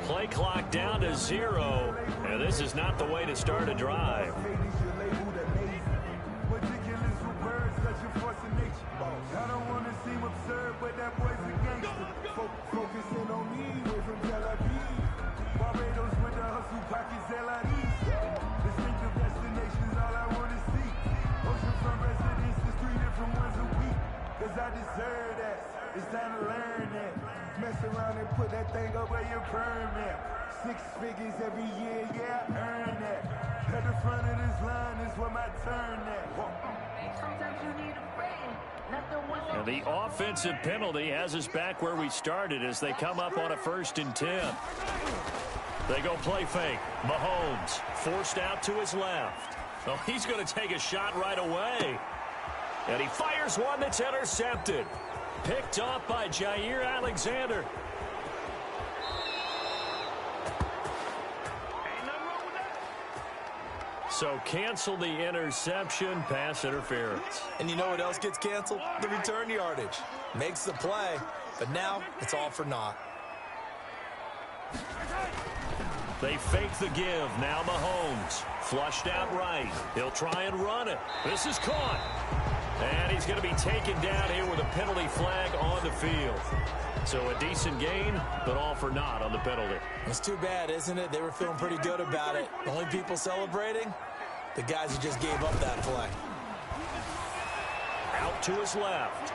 Play clock down to 0, and this is not the way to start a drive. I don't want to seem absurd, but that boy's a gangster. Focusing on me, way from Tel Aviv. Barbados with the hustle pockets, LIDs. Distinctive destinations, all I want to see. Oceanfront residences, 3 different ones a week. Cause I deserve that. It's time to learn that. Mess around and put that thing up where your permit. 6 figures every year, yeah, I earn that. At the front of this line is where my turn at. Sometimes you need a friend. And the offensive penalty has us back where we started as they come up on a 1st and 10. They go play fake. Mahomes forced out to his left. Oh, he's going to take a shot right away. And he fires one that's intercepted. Picked off by Jair Alexander. So cancel the interception, pass interference. And you know what else gets canceled? The return yardage. Makes the play, but now it's all for naught. They fake the give. Now Mahomes flushed out right. He'll try and run it. This is caught. And he's going to be taken down here with a penalty flag on the field. So a decent gain, but all for naught on the penalty. It's too bad, isn't it? They were feeling pretty good about it. The only people celebrating, the guys who just gave up that play. Out to his left.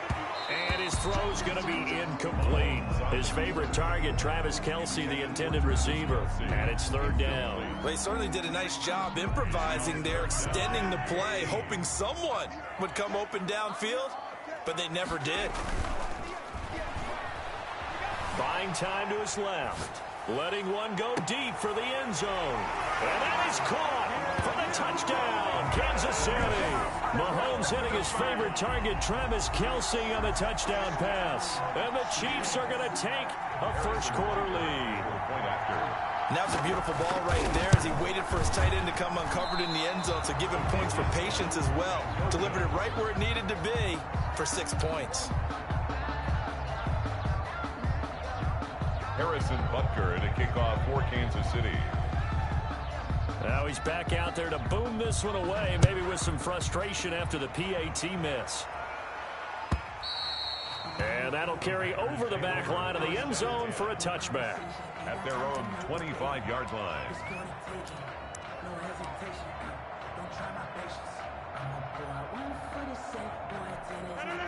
And his throw's going to be incomplete. His favorite target, Travis Kelce, the intended receiver. And it's 3rd down. Well, he certainly did a nice job improvising there, extending the play, hoping someone would come open downfield, but they never did. Buying time to his left. Letting one go deep for the end zone. And that is caught for the touchdown, Kansas City. Mahomes hitting his favorite target, Travis Kelce, on the touchdown pass. And the Chiefs are going to take a 1st quarter lead. And that was a beautiful ball right there as he waited for his tight end to come uncovered in the end zone, so give him points for patience as well. Delivered it right where it needed to be for 6 points. Harrison Butker to kick off for Kansas City. Now he's back out there to boom this one away, maybe with some frustration after the PAT miss. And that'll carry over the back line of the end zone for a touchback. At their own 25-yard line.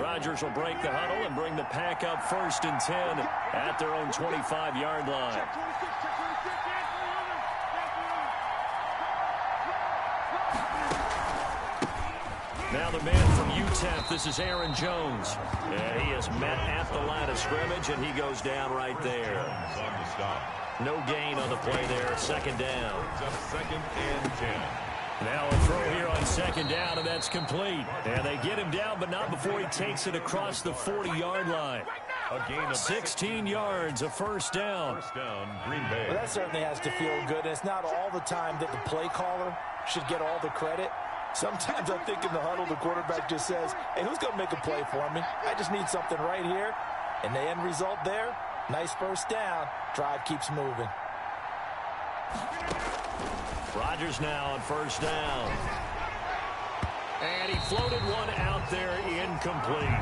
Rodgers will break the huddle and bring the pack up 1st and 10 at their own 25-yard line. Now the man from UTEP, this is Aaron Jones. And he is met at the line of scrimmage, and he goes down right there. No gain on the play there, 2nd down. 2nd and 10. Now a throw here on 2nd down, and that's complete. And they get him down, but not before he takes it across the 40-yard line. A gain of 16 yards, a 1st down. 1st down, Green Bay. Well, that certainly has to feel good. And it's not all the time that the play caller should get all the credit. Sometimes I think in the huddle, the quarterback just says, hey, who's going to make a play for me? I just need something right here. And the end result there, nice 1st down. Drive keeps moving. Rodgers now on 1st down. And he floated one out there, incomplete.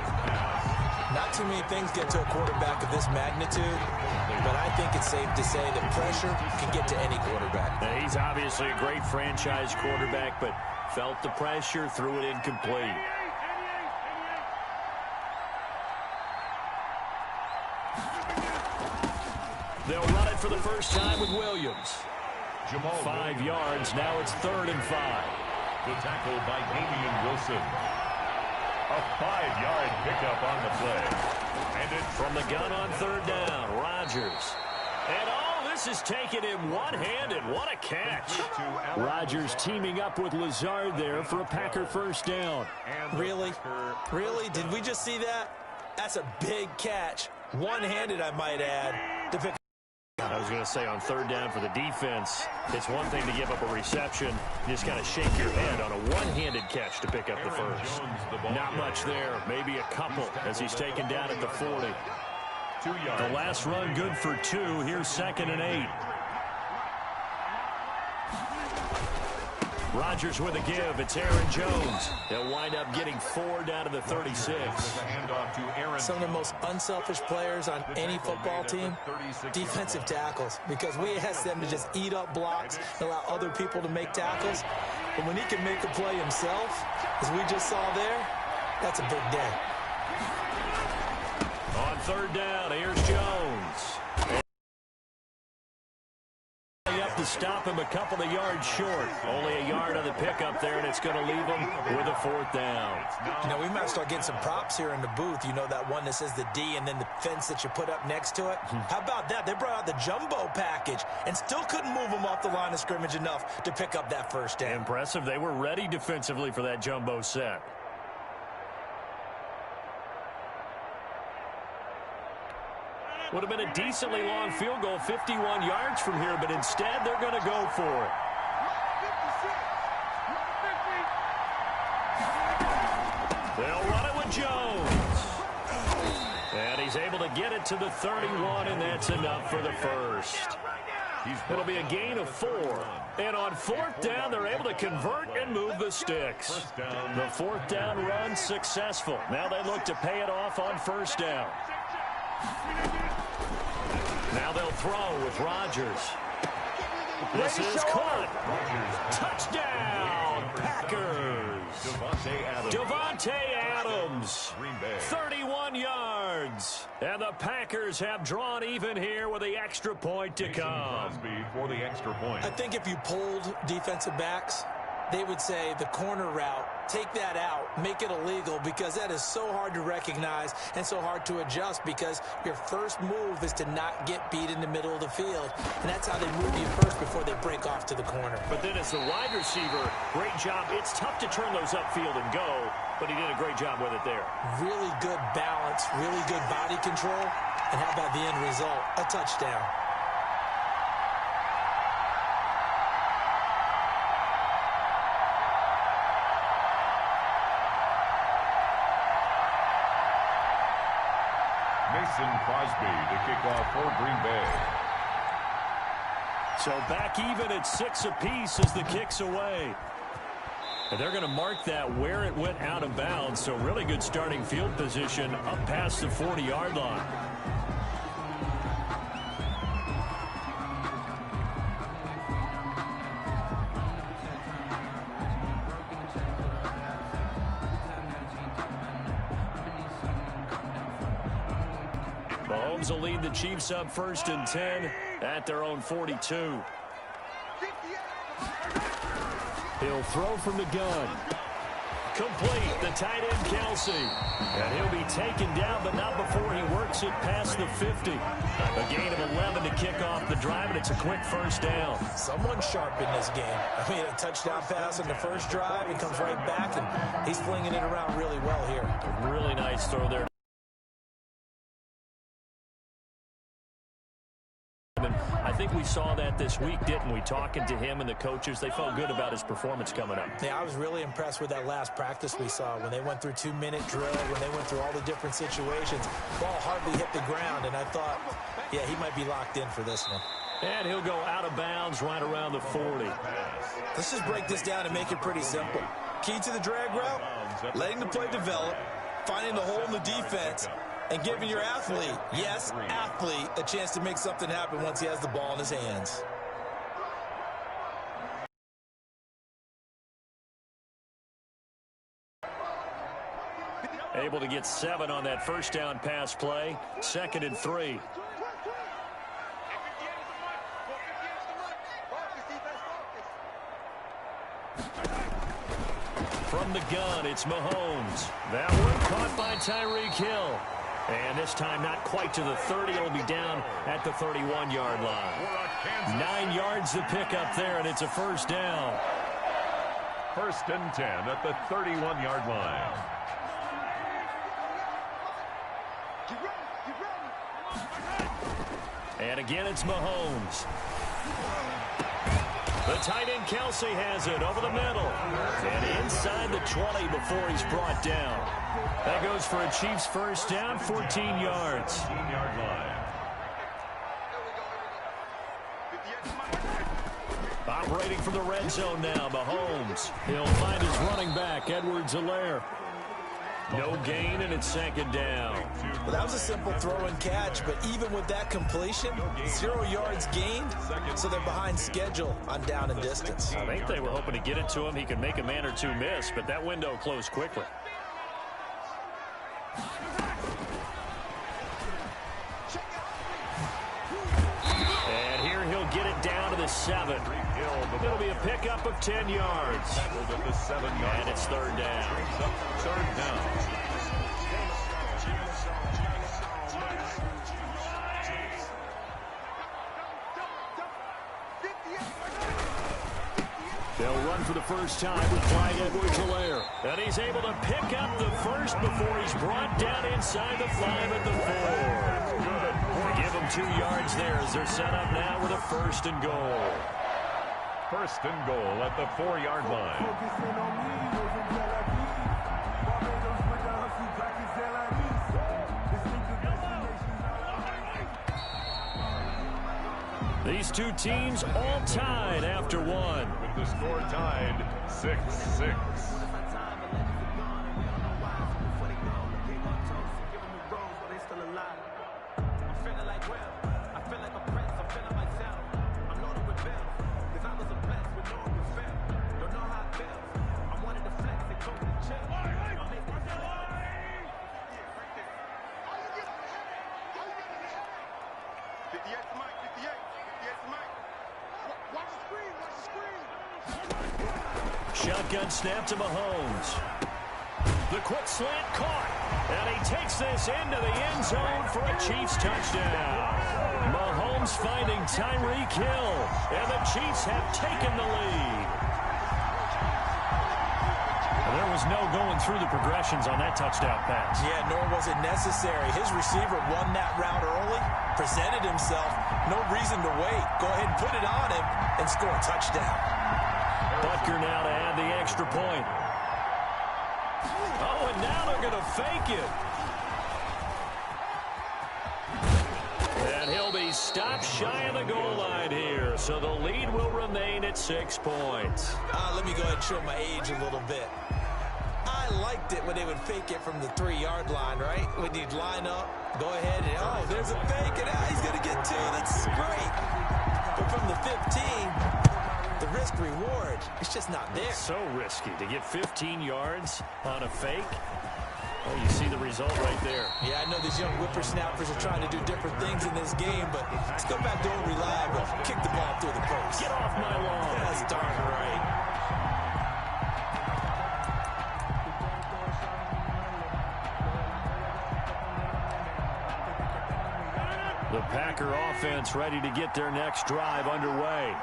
Not too many things get to a quarterback of this magnitude, but I think it's safe to say that pressure can get to any quarterback. Now, he's obviously a great franchise quarterback, but felt the pressure, threw it incomplete. They'll run it for the first time with Williams. 5 yards, now it's 3rd and 5. The tackle by Damian Wilson. A 5-yard pickup on the play. And it's from the gun on 3rd down, Rodgers. And this is taking him one-handed. What a catch. Rodgers teaming up with Lazard there for a Packer 1st down. Really? Really? Did we just see that? That's a big catch. One-handed, I might add, to pick. I was going to say on 3rd down for the defense, it's one thing to give up a reception. You just kind of shake your head on a one-handed catch to pick up the first. Not much there, maybe a couple as he's taken down at the 40. The last run good for 2. Here's 2nd and 8. Rodgers with a give. It's Aaron Jones. He'll wind up getting 4 down to the 36. Some of the most unselfish players on any football team, defensive tackles, because we ask them to just eat up blocks and allow other people to make tackles. But when he can make a play himself, as we just saw there, that's a big day. On 3rd down, here's Jones. Up to stop him a couple of yards short. Only a yard on the pickup there, and it's going to leave him with a 4th down. You know, we might start getting some props here in the booth. You know, that one that says the D and then the fence that you put up next to it. How about that? They brought out the jumbo package and still couldn't move him off the line of scrimmage enough to pick up that 1st down. Impressive. They were ready defensively for that jumbo set. Would have been a decently long field goal, 51 yards from here, but instead they're going to go for it. They'll run it with Jones. And he's able to get it to the 31, and that's enough for the 1st. It'll be a gain of 4. And on 4th down, they're able to convert and move the sticks. The 4th down run successful. Now they look to pay it off on 1st down. Now they'll throw with Rodgers. This is caught. Touchdown, Packers. Devontae Adams, 31 yards. And the Packers have drawn even here with the extra point to come. I think if you polled defensive backs, they would say the corner route, take that out, make it illegal, because that is so hard to recognize and so hard to adjust, because your first move is to not get beat in the middle of the field. And that's how they move you first before they break off to the corner. But then as the wide receiver, great job. It's tough to turn those upfield and go, but he did a great job with it there. Really good balance, really good body control. And how about the end result? A touchdown. Mason Crosby to kick off for Green Bay. So back even at 6 apiece as the kick's away. And they're going to mark that where it went out of bounds. So really good starting field position up past the 40-yard line. Mahomes will lead the Chiefs up 1st and 10 at their own 42. He'll throw from the gun. Complete, the tight end Kelsey. And he'll be taken down, but not before he works it past the 50. A gain of 11 to kick off the drive, and it's a quick 1st down. Someone sharp in this game. I mean, a touchdown pass on the first drive, he comes right back, and he's flinging it around really well here. A really nice throw there. I think we saw that this week, didn't we? Talking to him and the coaches, they felt good about his performance coming up. Yeah, I was really impressed with that last practice we saw when they went through 2-minute drill, when they went through all the different situations. Ball hardly hit the ground, and I thought, yeah, he might be locked in for this one. And he'll go out of bounds right around the 40. Let's just break this down and make it pretty simple. Key to the drag route, letting the play develop, finding the hole in the defense, and giving your athlete, yes, athlete, a chance to make something happen once he has the ball in his hands. Able to get 7 on that 1st down pass play. 2nd and 3. From the gun, it's Mahomes. That one caught by Tyreek Hill. And this time not quite to the 30. It'll be down at the 31-yard line. 9 yards to pick up there, and it's a 1st down. 1st and 10 at the 31-yard line. And again, it's Mahomes. The tight end Kelsey has it over the middle. And inside the 20 before he's brought down. That goes for a Chiefs 1st down, 14 yards. 15-yard line. waiting for the red zone now. Mahomes. He'll find his running back, Edwards-Helaire. No gain, and it's second down. Well, that was a simple throw and catch, but even with that completion, 0 yards gained, so they're behind schedule on down and distance. I think they were hoping to get it to him. He could make a man or two miss, but that window closed quickly. And here he'll get it down to the 7. It'll be a pickup of 10 yards. And it's third down. Third down. They'll run for the first time with Clyde Edwards-Helaire. And he's able to pick up the first before he's brought down inside the 5 at the 4. Give him 2 yards there as they're set up now with a first and goal. First and goal at the 4-yard line. Focusing on me, we're from Tel Aviv. Barbados with the hustle, back in Tel Aviv. Distinctive destinations. These two teams all tied after one. With the score tied 6-6. Shotgun snap to Mahomes. The quick slant caught. And he takes this into the end zone for a Chiefs touchdown. Mahomes finding Tyreek Hill. And the Chiefs have taken the lead. There was no going through the progressions on that touchdown pass. Yeah, nor was it necessary. His receiver won that route early, presented himself. No reason to wait. Go ahead and put it on him and score a touchdown. Butker now to add the extra point. Oh, and now they're going to fake it. And he'll be stopped shy of the goal line here. So the lead will remain at 6 points. Let me go ahead and show my age a little bit. I liked it when they would fake it from the 3-yard line, right? When you'd line up, go ahead and, oh, there's a fake, and he's going to get 2. That's great. But from the 15, the risk-reward, it's just not there. So risky to get 15 yards on a fake. Oh, you see the result right there. Yeah, I know these young whippersnappers are trying to do different things in this game, but let's go back to old reliable. Kick the ball through the post. Get off my lawn. That's darn right. The Packer offense ready to get their next drive underway.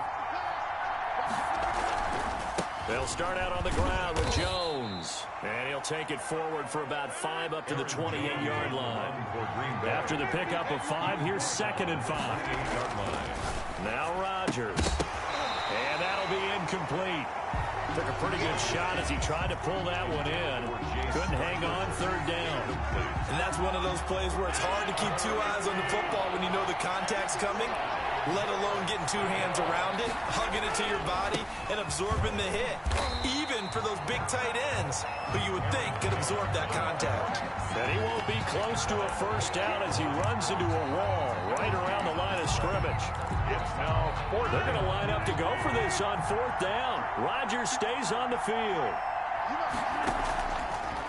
They'll start out on the ground with Jones. And he'll take it forward for about 5 up to the 28-yard line. After the pickup of 5, here's 2nd and 5. Now Rodgers. And that'll be incomplete. Took a pretty good shot as he tried to pull that one in. Couldn't hang on, 3rd down. And that's one of those plays where it's hard to keep 2 eyes on the football when you know the contact's coming, let alone getting 2 hands around it, hugging it to your body, and absorbing the hit. Even for those big tight ends who you would think could absorb that contact. And he won't be close to a first down as he runs into a wall right around the line of scrimmage. It's now 4th. They're going to line up to go for this on 4th down. Rodgers stays on the field.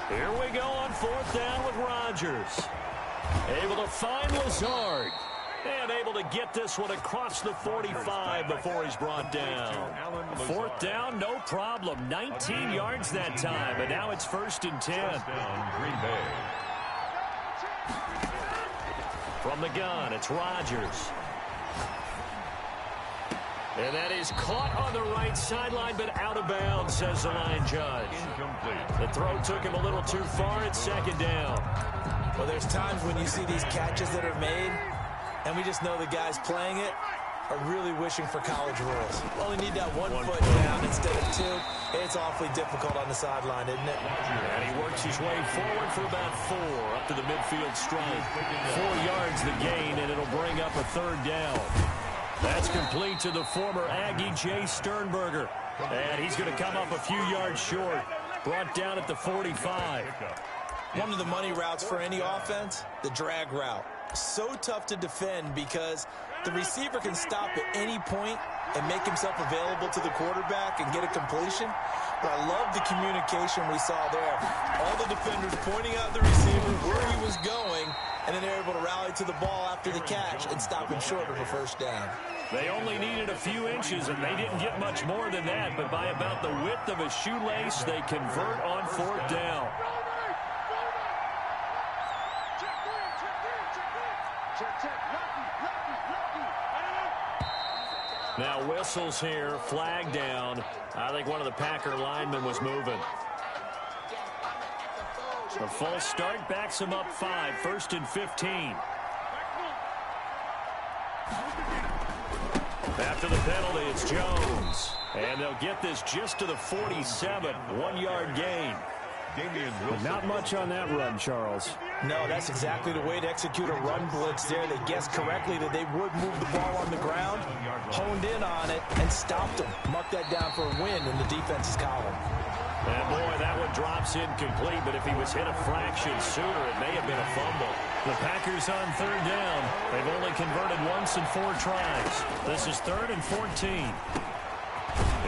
Here we go on 4th down with Rodgers. Able to find Lazard. And able to get this one across the 45 before he's brought down. 4th down, no problem. 19 yards that time, but now it's 1st and 10. Green Bay. From the gun, it's Rodgers. And that is caught on the right sideline, but out of bounds, says the line judge. Incomplete. The throw took him a little too far. It's 2nd down. Well, there's times when you see these catches that are made, and we just know the guys playing it are really wishing for college rules. Only need that one foot down instead of 2. It's awfully difficult on the sideline, isn't it? And he works his way forward for about 4 up to the midfield stripe. 4 yards the gain, and it'll bring up a 3rd down. That's complete to the former Aggie, Jay Sternberger. And he's going to come up a few yards short. Brought down at the 45. One of the money routes for any offense, the drag route. So tough to defend because the receiver can stop at any point and make himself available to the quarterback and get a completion. But I love the communication we saw there. All the defenders pointing out the receiver where he was going, and then they're able to rally to the ball after the catch and stop him short of a first down. They only needed a few inches, and they didn't get much more than that. But by about the width of a shoelace, they convert on fourth down. Now whistles here, flag down. I think one of the Packer linemen was moving. A false start backs him up 5, 1st and 15. After the penalty, it's Jones. And they'll get this just to the 47, 1-yard gain. Not much on that run, Charles. No, that's exactly the way to execute a run blitz there. They guessed correctly that they would move the ball on the ground, honed in on it, and stopped them. Mark that down for a win in the defense's column. And boy, that one drops incomplete, but if he was hit a fraction sooner, it may have been a fumble. The Packers on third down. They've only converted once in 4 tries. This is 3rd and 14.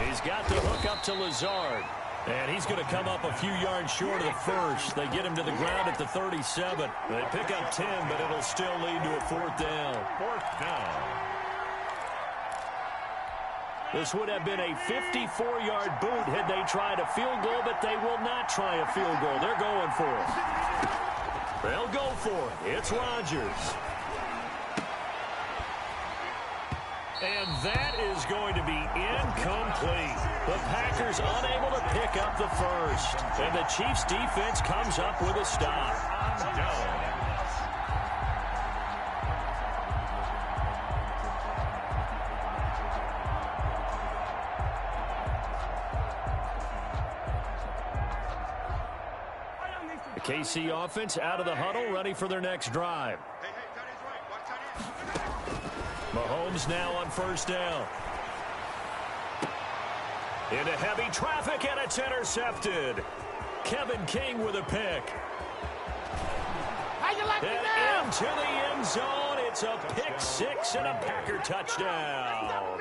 He's got the hook up to Lazard. And he's going to come up a few yards short of the first. They get him to the ground at the 37. They pick up 10, but it'll still lead to a 4th down. 4th down. This would have been a 54-yard boot had they tried a field goal, but they will not try a field goal. They're going for it. They'll go for it. It's Rodgers. And that is going to be incomplete. The Packers unable to pick up the first. And the Chiefs defense comes up with a stop. The KC offense out of the huddle, ready for their next drive. Mahomes now on first down. Into heavy traffic, and it's intercepted. Kevin King with a pick. And into the end zone. It's a pick 6 and a Packer touchdown.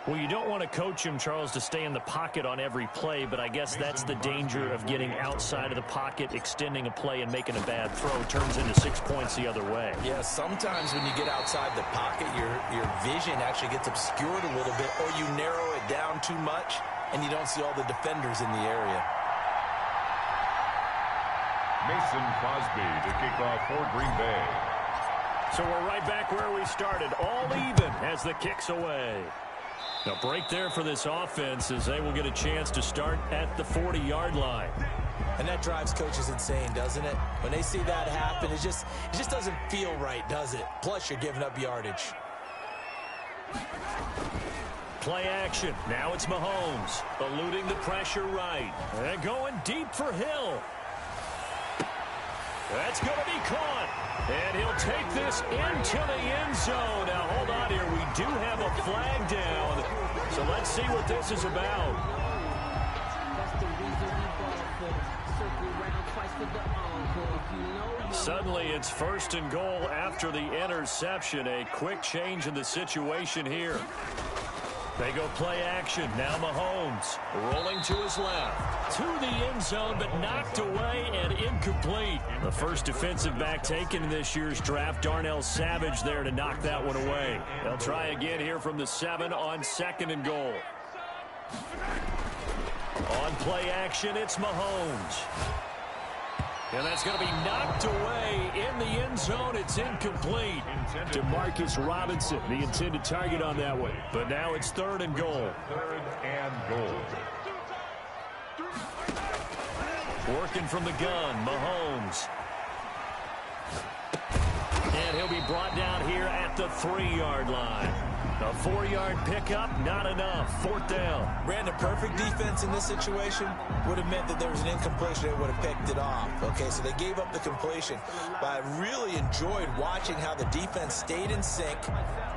Well, you don't want to coach him, Charles, to stay in the pocket on every play, but I guess that's the danger of getting outside of the pocket, extending a play, and making a bad throw. Turns into 6 points the other way. Yeah, sometimes when you get outside the pocket, your vision actually gets obscured a little bit, or you narrow it down too much, and you don't see all the defenders in the area. Mason Crosby to kick off for Green Bay. So we're right back where we started, all even as the kick's away. Now, break there for this offense as they will get a chance to start at the 40-yard line. And that drives coaches insane, doesn't it? When they see that happen, it just doesn't feel right, does it? Plus, you're giving up yardage. Play action. Now it's Mahomes, eluding the pressure right. And going deep for Hill. That's going to be caught. And he'll take this into the end zone. Now, hold on here. We do have a flag down. So let's see what this is about. Suddenly, it's 1st and goal after the interception. A quick change in the situation here. They go play action. Now Mahomes rolling to his left. To the end zone, but knocked away and incomplete. The first defensive back taken in this year's draft, Darnell Savage, there to knock that one away. They'll try again here from the 7 on 2nd and goal. On play action, it's Mahomes. And that's going to be knocked away in the end zone. It's incomplete. Demarcus Robinson, the intended target on that one. But now it's 3rd and goal. 3rd and goal. Working from the gun, Mahomes. And he'll be brought down here at the 3-yard line. A 4-yard pickup, not enough. 4th down. Brandon, perfect defense in this situation would have meant that there was an incompletion that would have picked it off. Okay, so they gave up the completion. But I really enjoyed watching how the defense stayed in sync,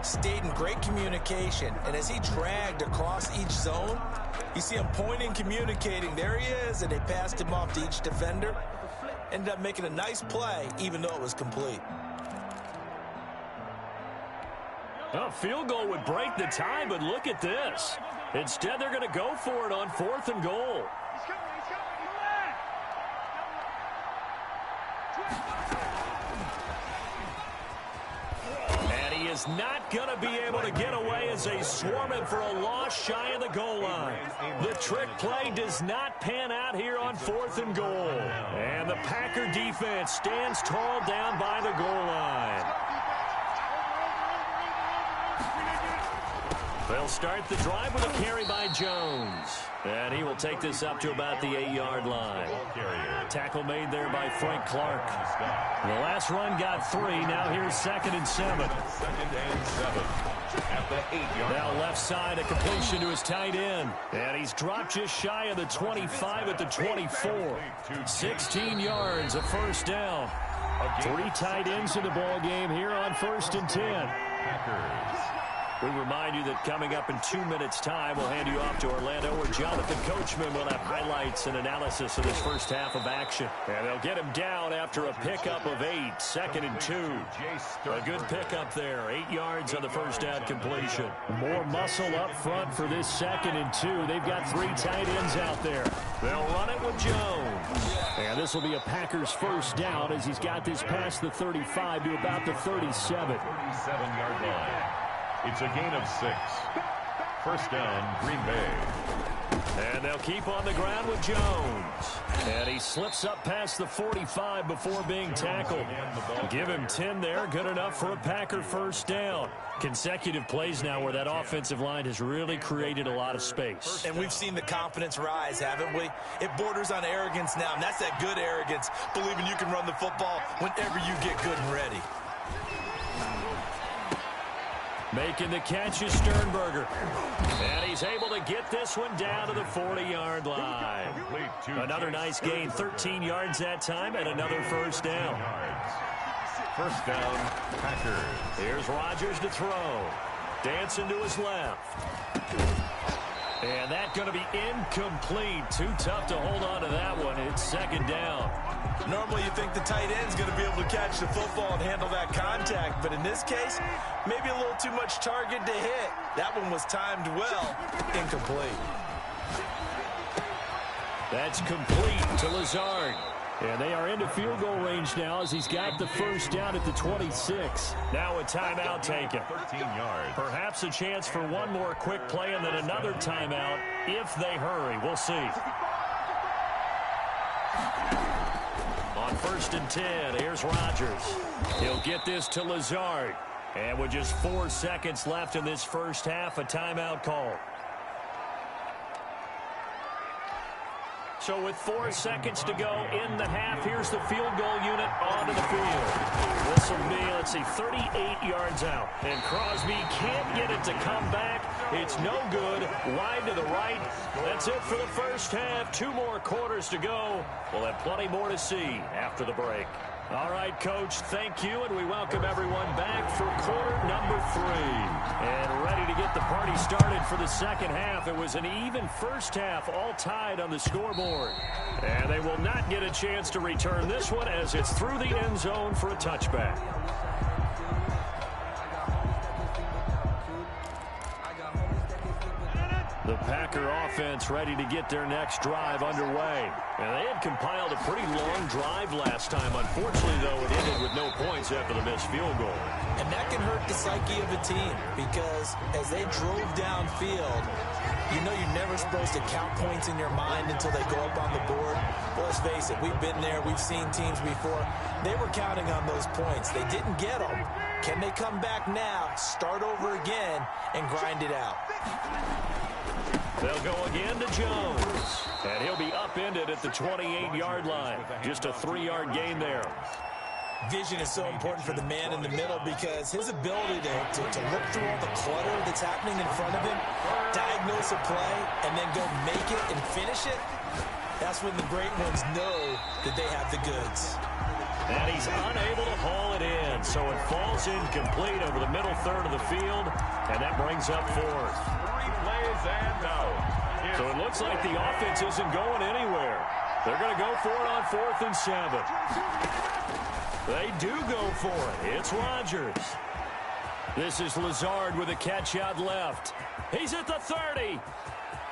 stayed in great communication, and as he dragged across each zone, you see him pointing, communicating. There he is, and they passed him off to each defender. Ended up making a nice play, even though it was complete. A field goal would break the tie, but look at this. Instead, they're going to go for it on 4th and goal. And he is not going to be able to get away as they swarm him for a loss shy of the goal line. The trick play does not pan out here on 4th and goal. And the Packer defense stands tall down by the goal line. They'll start the drive with a carry by Jones. And he will take this up to about the 8-yard line. Tackle made there by Frank Clark. The last run got 3. Now here's 2nd and 7. 2nd and 7 at the 8-yard. Now left side, a completion to his tight end. And he's dropped just shy of the 25 at the 24. 16 yards, a 1st down. 3 tight ends in the ball game here on 1st and 10. Packers. We remind you that coming up in 2 minutes' time, we'll hand you off to Orlando, where Jonathan Coachman will have highlights and analysis of this first half of action. And they'll get him down after a pickup of 8, 2nd and 2. A good pickup there, 8 yards on the first down completion. More muscle up front for this 2nd and 2. They've got 3 tight ends out there. They'll run it with Jones. And this will be a Packers first down as he's got this past the 35 to about the 37. 37-yard line. It's a gain of 6. First down, Green Bay. And they'll keep on the ground with Jones. And he slips up past the 45 before being tackled. Give him 10 there. Good enough for a Packer first down. Consecutive plays now where that offensive line has really created a lot of space. And we've seen the confidence rise, haven't we? It borders on arrogance now, and that's that good arrogance, believing you can run the football whenever you get good and ready. Making the catch is Sternberger. And he's able to get this one down to the 40-yard line. Another nice gain, 13 yards that time, and another first down. First down, Packers. Here's Rodgers to throw. Dancing to his left. And that's going to be incomplete. Too tough to hold on to that one. It's 2nd down. Normally you think the tight end's going to be able to catch the football and handle that contact, but in this case, maybe a little too much target to hit. That one was timed well. Incomplete. That's complete to Lazard. And they are into field goal range now as he's got the first down at the 26. Now a timeout taken. 13 yards. Perhaps a chance for one more quick play and then another timeout if they hurry. We'll see. On 1st and 10, here's Rodgers. He'll get this to Lazard. And with just 4 seconds left in this first half, a timeout call. So with 4 seconds to go in the half, here's the field goal unit onto the field. This will be, let's see, 38 yards out. And Crosby can't get it to come back. It's no good. Wide to the right. That's it for the first half. 2 more quarters to go. We'll have plenty more to see after the break. All right, Coach, thank you, and we welcome everyone back for quarter number 3. And ready to get the party started for the second half. It was an even first half, all tied on the scoreboard. And they will not get a chance to return this one as it's through the end zone for a touchback. The Packer offense ready to get their next drive underway. And they had compiled a pretty long drive last time. Unfortunately, though, it ended with no points after the missed field goal. And that can hurt the psyche of a team because as they drove downfield, you know you're never supposed to count points in your mind until they go up on the board. Well, let's face it, we've been there. We've seen teams before. They were counting on those points. They didn't get them. Can they come back now, start over again, and grind it out? They'll go again to Jones. And he'll be upended at the 28-yard line. Just a 3-yard gain there. Vision is so important for the man in the middle because his ability to look through all the clutter that's happening in front of him, diagnose a play, and then go make it and finish it, that's when the great ones know that they have the goods. And he's unable to haul it in, so it falls incomplete over the middle third of the field, and that brings up fourth. 3 plays and out. So it looks like the offense isn't going anywhere. They're going to go for it on 4th and 7. They do go for it. It's Rodgers. This is Lazard with a catch out left. He's at the 30.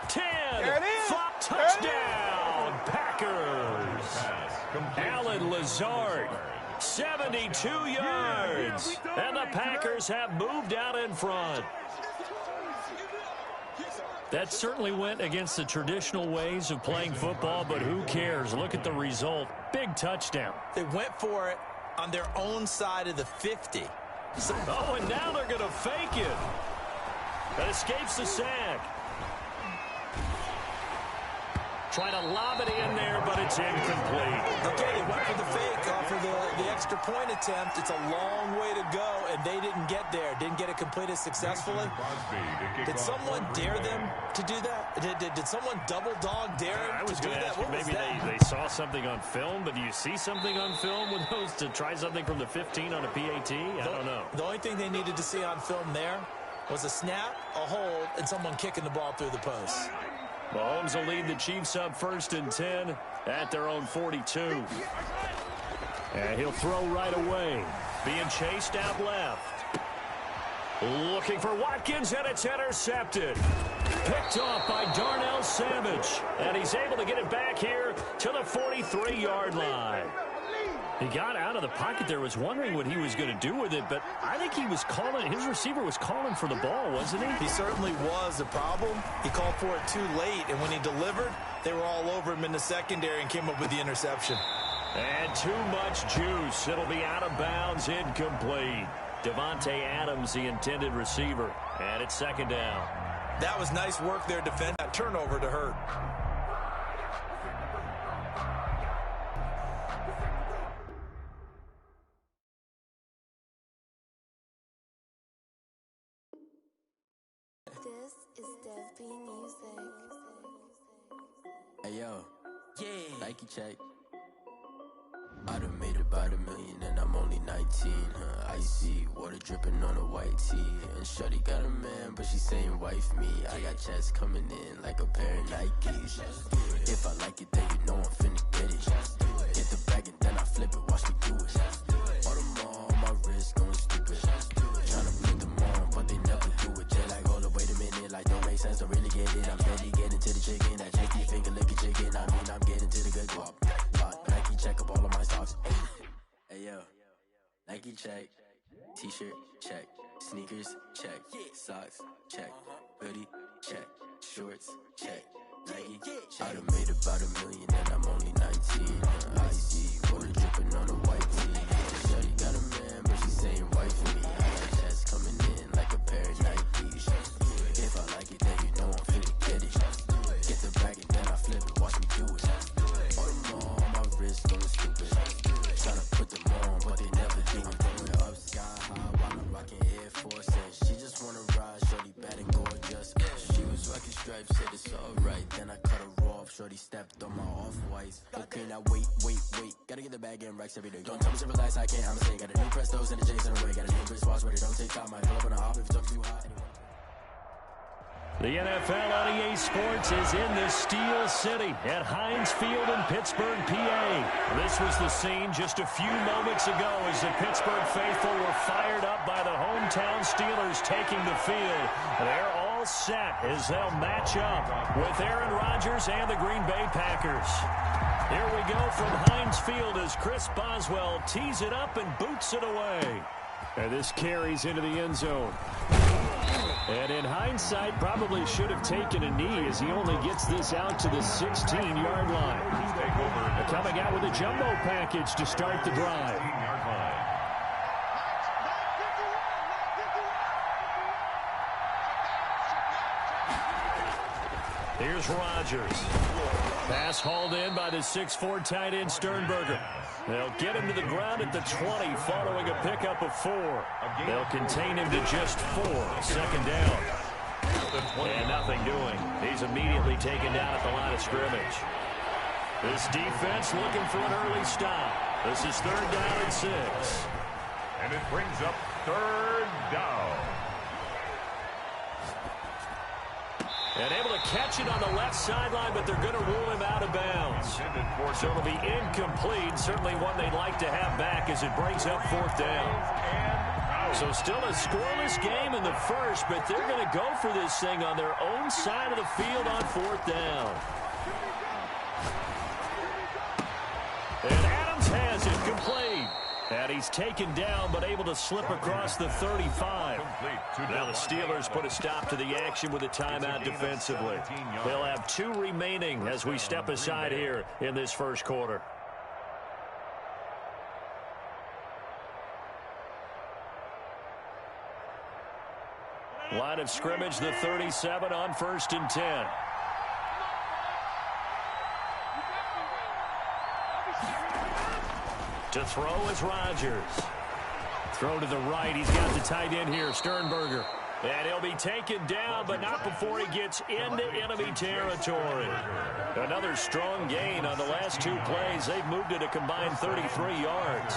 10. There it is. Touchdown, Packers. Alan Lazard, 72 yards. And the Packers have moved out in front. That certainly went against the traditional ways of playing football, but who cares? Look at the result. Big touchdown. They went for it on their own side of the 50. Oh, and now they're going to fake it. That escapes the sack. Trying to lob it in there, but it's incomplete. Okay, they went for the fake off of the extra point attempt. It's a long way to go, and they didn't get there. Didn't get it completed successfully. Did someone dare them to do that? Did someone double dog dare them to do that? What was that? Maybe they saw something on film, but do you see something on film with those to try something from the 15 on a PAT? I don't know. The only thing they needed to see on film there was a snap, a hold, and someone kicking the ball through the post. Mahomes will lead the Chiefs up 1st and 10 at their own 42. And he'll throw right away. Being chased out left. Looking for Watkins, and it's intercepted. Picked off by Darnell Savage. And he's able to get it back here to the 43-yard line. He got out of the pocket there, was wondering what he was going to do with it, but I think he was calling, his receiver was calling for the ball, wasn't he? He certainly was. The problem, he called for it too late, and when he delivered, they were all over him in the secondary and came up with the interception. And too much juice. It'll be out of bounds, incomplete. Devontae Adams, the intended receiver, and it's 2nd down. That was nice work there, defense. That turnover to hurt. Hey yo, yeah, Nike check. I done made about $1 million and I'm only 19. Icy water dripping on a white tee. And shorty got a man, but she saying wife me. I got checks coming in like a pair of Nikes. If I like it, then you know I'm finna get it. Get the bag and then I flip it, watch me do it. All on my wrist going stupid. Tryna put them on, but they never do it. They're like, hold up, wait a minute, like don't make sense, don't really get it. I'm steady getting to the chicken, that chicky finger licking chicken. I mean, I'm getting to the good guap. Nike check up all of my stocks. Hey yo, Nike check, t-shirt check, sneakers check, socks check, hoodie check, shorts check, Nike check. I done made about $1 million and I'm only 19. Icy water dripping on a white tee. Shorty got a man, but she saying wife me. I got checks coming in like a pair of Nikes. If I like it, then you know I'm finna get it. Get the bag and then I flip it, watch me do it. All on my wrist going stupid. Tryna put them on, but they never do it. Going up sky high while I'm rocking Air Force. And she just wanna ride, shorty bad and gorgeous. She was rocking stripes, said it's alright. Then I cut her off, shorty stepped on my off-whites. Okay, now wait. Gotta get the bag and racks every day. Don't tell me to relax, I can't, I'm saying. Got a new Prestos and a Jason away. Got a new wristwatch, but it don't take time. Might pull up on a hop if it talks too hot. The NFL on EA Sports is in the Steel City at Heinz Field in Pittsburgh, PA. This was the scene just a few moments ago as the Pittsburgh faithful were fired up by the hometown Steelers taking the field. They're all set as they'll match up with Aaron Rodgers and the Green Bay Packers. Here we go from Heinz Field as Chris Boswell tees it up and boots it away. And this carries into the end zone. And in hindsight, probably should have taken a knee as he only gets this out to the 16-yard line. Coming out with a jumbo package to start the drive. Here's Rodgers. Pass hauled in by the 6'4" tight end Sternberger. They'll get him to the ground at the 20 following a pickup of 4. They'll contain him to just 4. Second down. And nothing doing. He's immediately taken down at the line of scrimmage. This defense looking for an early stop. This is 3rd down and 6. And it brings up 3rd down. And able to catch it on the left sideline, but they're going to rule him out of bounds. So it'll be incomplete. Certainly one they'd like to have back as it brings up 4th down. So still a scoreless game in the first, but they're going to go for this thing on their own side of the field on 4th down. And Adams has it complete. And he's taken down, but able to slip across the 35. Now the Steelers put a stop to the action with a timeout defensively. They'll have 2 remaining as we step aside here in this first quarter. Line of scrimmage, the 37 on 1st and 10. To throw is Rodgers. Throw to the right. He's got the tight end here, Sternberger. And he'll be taken down, but not before he gets into enemy territory. Another strong gain on the last 2 plays. They've moved it a combined 33 yards.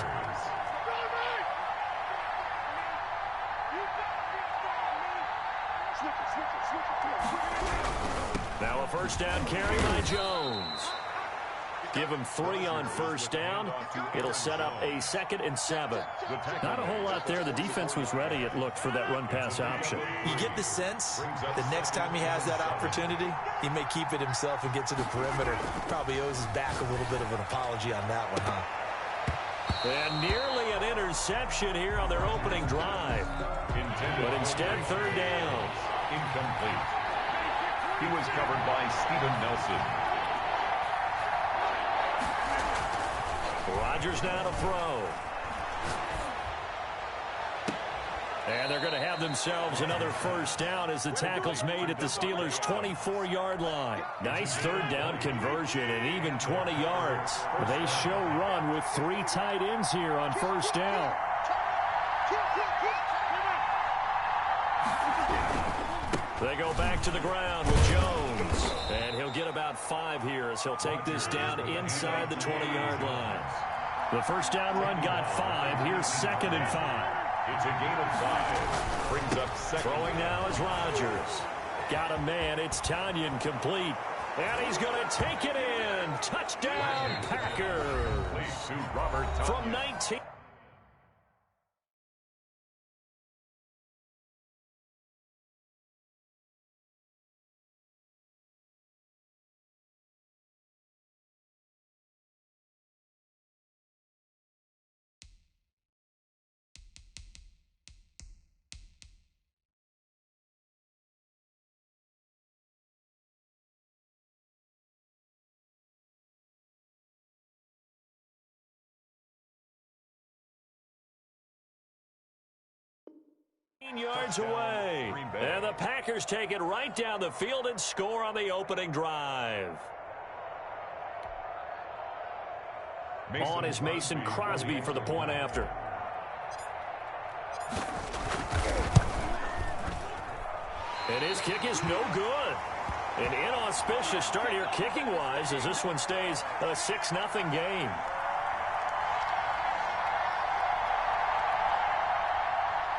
Now a 1st down carry by Jones. Give him 3 on 1st down. It'll set up a 2nd and 7. Not a whole lot there. The defense was ready, it looked, for that run-pass option. You get the sense the next time he has that opportunity, he may keep it himself and get to the perimeter. Probably owes his back a little bit of an apology on that one, huh? And nearly an interception here on their opening drive. But instead, 3rd down. Incomplete. He was covered by Steven Nelson. Rodgers now to throw. And they're going to have themselves another 1st down as the tackle's made at the Steelers' 24-yard line. Nice 3rd down conversion and even 20 yards. They show run with 3 tight ends here on 1st down. They go back to the ground with Jones. And he'll get about 5 here as he'll take this down inside the 20-yard line. The 1st down run got 5. Here's 2nd and 5. It's a gain of 5. Brings up 2nd. Throwing now is Rodgers. Got a man. It's Tanyan complete. And he's going to take it in. Touchdown, Packers. From 19. Yards away. And the Packers take it right down the field and score on the opening drive. On is Mason Crosby for the point after. And his kick is no good. An inauspicious start here kicking-wise as this one stays a 6-0 game.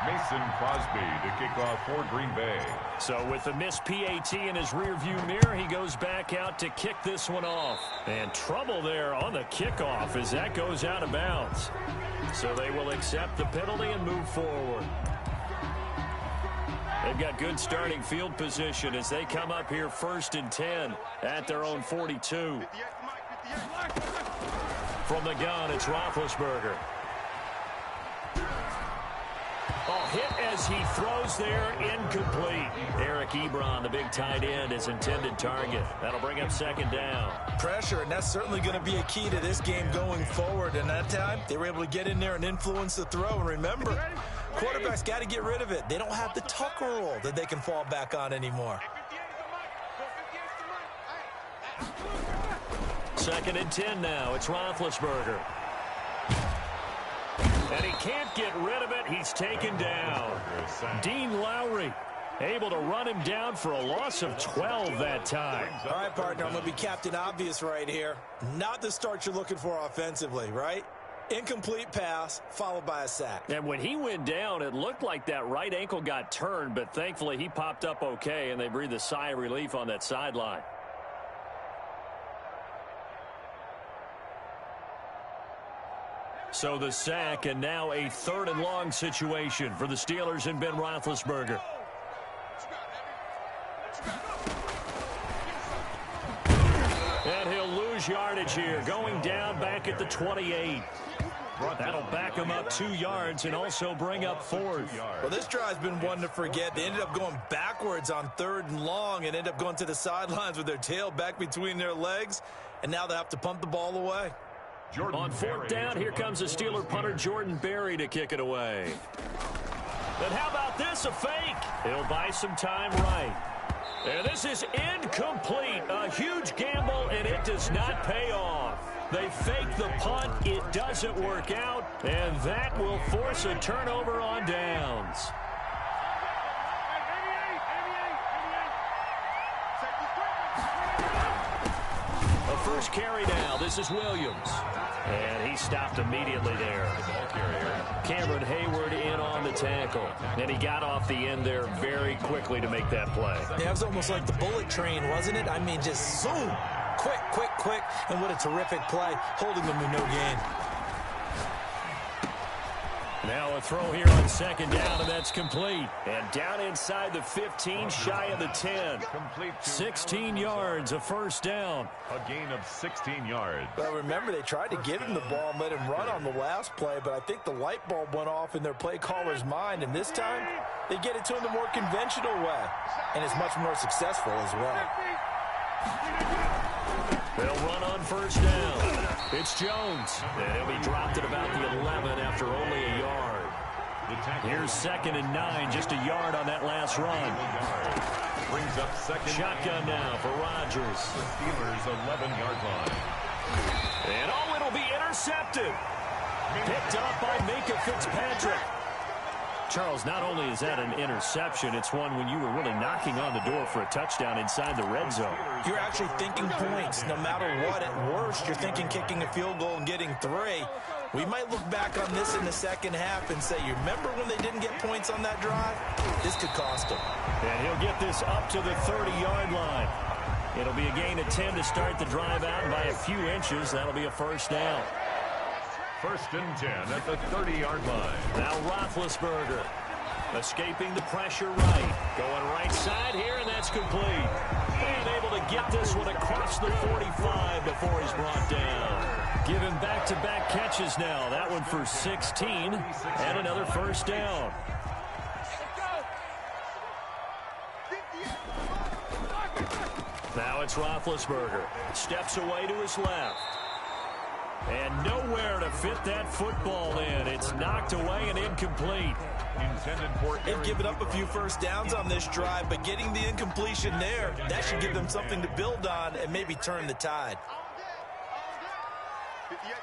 Mason Crosby to kick off for Green Bay. So with the missed PAT in his rearview mirror, he goes back out to kick this one off. And trouble there on the kickoff as that goes out of bounds. So they will accept the penalty and move forward. They've got good starting field position as they come up here 1st and 10 at their own 42. From the gun, it's Roethlisberger. Hit as he throws there, incomplete. Eric Ebron, the big tight end, is intended target. That'll bring up 2nd down. Pressure, and that's certainly going to be a key to this game going forward. And that time, they were able to get in there and influence the throw. And remember, quarterbacks got to get rid of it. They don't have the tuck rule that they can fall back on anymore. 2nd and 10 now. It's Roethlisberger. And he can't get rid of it. He's taken down. Dean Lowry able to run him down for a loss of 12 that time. All right, partner, I'm going to be Captain Obvious right here. Not the start you're looking for offensively, right? Incomplete pass followed by a sack. And when he went down, it looked like that right ankle got turned, but thankfully he popped up okay, and they breathed a sigh of relief on that sideline. So the sack, and now a 3rd and long situation for the Steelers and Ben Roethlisberger. And he'll lose yardage here, going down back at the 28. That'll back him up 2 yards and also bring up 4th. Well, this drive's been one to forget. They ended up going backwards on 3rd and long and ended up going to the sidelines with their tail back between their legs, and now they have to pump the ball away. On 4th down, here comes the Steeler punter Jordan Berry to kick it away. And how about this, a fake? He'll buy some time right. And this is incomplete. A huge gamble, and it does not pay off. They fake the punt. It doesn't work out, and that will force a turnover on downs. A first carry now. This is Williams. And he stopped immediately there. Cameron Hayward in on the tackle. And he got off the end there very quickly to make that play. Yeah, it was almost like the bullet train, wasn't it? I mean, just zoom. Quick, quick, quick. And what a terrific play, holding them to no gain. Now a throw here on 2nd down, and that's complete. And down inside the 15, shy of the 10. 16 yards, a first down. A gain of 16 yards. But remember, they tried to give him the ball and let him run on the last play, but I think the light bulb went off in their play caller's mind, and this time they get it to him the more conventional way, and it's much more successful as well. They'll run on 1st down. It's Jones. And he'll be dropped at about the 11 after only a yard. Here's 2nd and 9, just a yard on that last run. Brings up 2nd. Shotgun now for Rodgers. The Steelers' 11-yard line. And oh, it'll be intercepted. Picked up by Minkah Fitzpatrick. Charles, not only is that an interception, it's one when you were really knocking on the door for a touchdown inside the red zone. You're actually thinking points. No matter what, at worst, you're thinking kicking a field goal and getting 3. We might look back on this in the second half and say, you remember when they didn't get points on that drive? This could cost them. And he'll get this up to the 30-yard line. It'll be a gain of 10 to start the drive out, and by a few inches, that'll be a first down. 1st and 10 at the 30-yard line. Now Roethlisberger escaping the pressure right. Going right side here, and that's complete. And able to get this one across the 45 before he's brought down. Given back-to-back catches now. That one for 16 and another first down. Now it's Roethlisberger. Steps away to his left. And nowhere to fit that football in. It's knocked away and incomplete. Intended for They've given up a few first downs on this drive, but getting the incompletion there, that should give them something to build on and maybe turn the tide. 58 to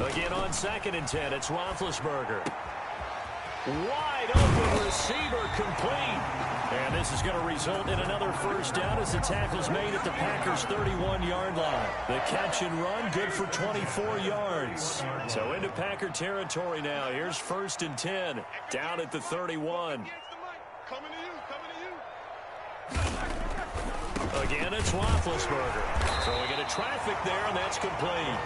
Mike. Again on 2nd and 10, it's Roethlisberger. Wide open receiver, complete. And this is going to result in another first down as the tackle's made at the Packers' 31-yard line. The catch and run, good for 24 yards. So into Packer territory now. Here's 1st and 10, down at the 31. Again, it's Roethlisberger. Throwing into traffic there, and that's complete.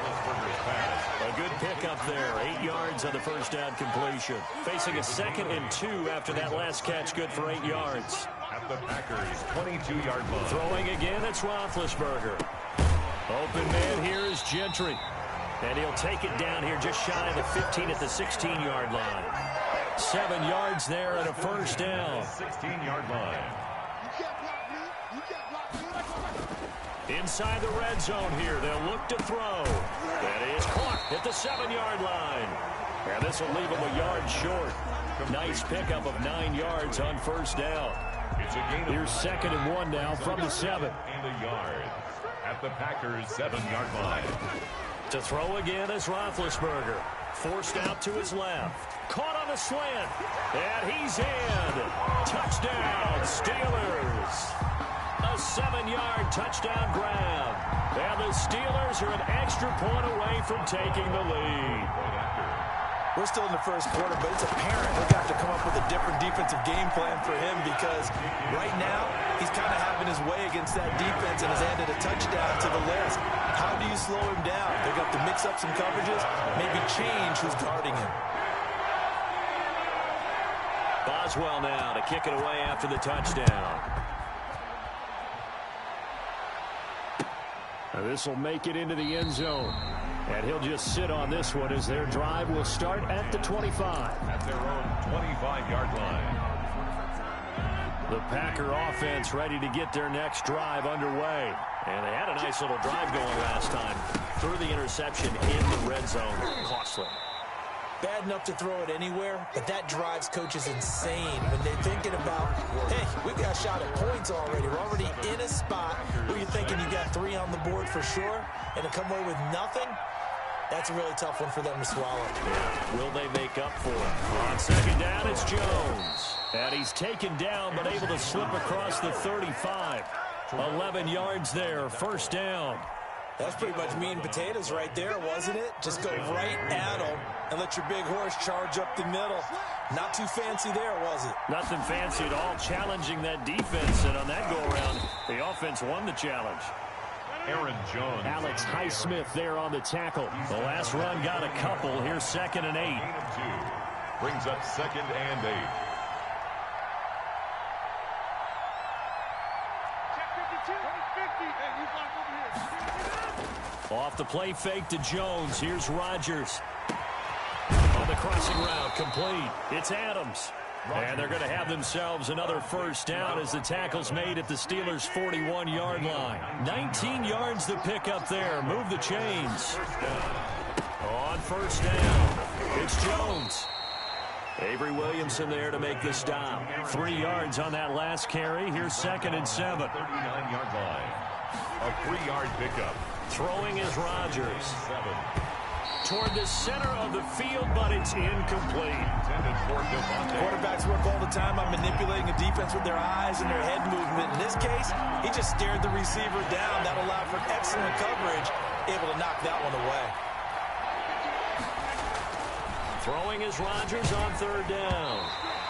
A good pickup there. 8 yards on the first down completion. Facing a 2nd and 2 after that last catch, good for 8 yards. At the Packers' 22-yard line. Throwing again, it's Roethlisberger. Open man here is Gentry. And he'll take it down here just shy of the 15 at the 16-yard line. 7 yards there and a first down. 16-yard line. Inside the red zone here, they'll look to throw. That is clocked at the 7-yard line. And this will leave him a yard short. Nice pickup of 9 yards on first down. It's a gain. Here's 2nd and 1 now from the 7. And a yard at the Packers' 7-yard line. To throw again is Roethlisberger. Forced out to his left. Caught on a slant. And he's in. Touchdown, Steelers. A 7-yard touchdown grab. And the Steelers are an extra point away from taking the lead. We're still in the first quarter, but it's apparent they're going to have to come up with a different defensive game plan for him because right now he's kind of having his way against that defense and has added a touchdown to the list. How do you slow him down? They're going to have to mix up some coverages, maybe change who's guarding him. Boswell now to kick it away after the touchdown. This will make it into the end zone. And he'll just sit on this one as their drive will start at the 25. At their own 25-yard line. The Packer offense ready to get their next drive underway. And they had a nice little drive going last time. Threw the interception in the red zone. Costly. Bad enough to throw it anywhere, but that drives coaches insane when they're thinking about, hey, we've got a shot at points already. We're already in a spot where you're thinking you got 3 on the board for sure, and to come away with nothing, that's a really tough one for them to swallow. Yeah. Will they make up for it? On 2nd down, it's Jones. And he's taken down, but able to slip across the 35. 11 yards there, 1st down. That's pretty much meat and potatoes right there, wasn't it? Just go right at them and let your big horse charge up the middle. Not too fancy there, was it? Nothing fancy at all, challenging that defense. And on that go-around, the offense won the challenge. Aaron Jones. Alex Highsmith there on the tackle. The last run got a couple. Here's 2nd and 8. Gain of 2. Brings up 2nd and 8. Off the play fake to Jones. Here's Rodgers. On the crossing route, complete. It's Adams. And they're going to have themselves another 1st down as the tackle's made at the Steelers' 41-yard line. 19 yards to pick up there. Move the chains. On 1st down, it's Jones. Avery Williamson there to make the stop. 3 yards on that last carry. Here's 2nd and 7. 39-yard line. A 3-yard pickup. Throwing is Rodgers. Toward the center of the field, but it's incomplete. Quarterbacks work all the time on manipulating a defense with their eyes and their head movement. In this case, he just stared the receiver down. That allowed for excellent coverage, able to knock that one away. Throwing is Rodgers on 3rd down.